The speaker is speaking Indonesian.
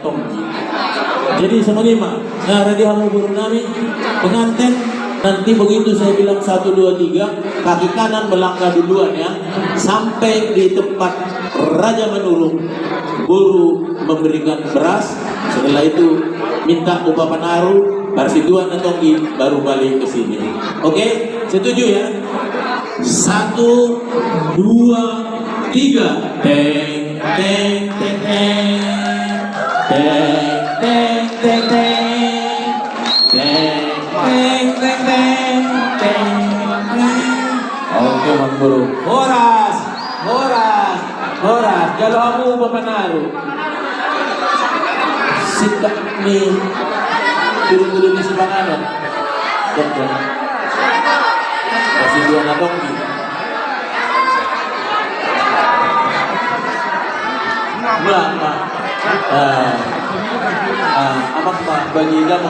tonggi. Jadi semangat. Nah, radio hamu burung nami pengantin. Nanti begitu saya bilang 1, 2, 3, kaki kanan melangkah duluan ya, sampai di tempat Raja Manurung, guru memberikan beras. Setelah itu minta upah penaruh, barsituan atau baru balik ke sini. Oke, setuju ya? 1, 2, 3, teng teng teng teng teng teng teng teng. Oke, Mang Guru. Horas. Kalau kamu pemenaruh, sikap nih turun-turun di sepanganan. Kasih dua nadong nih. Mbak, apa bagi kamu?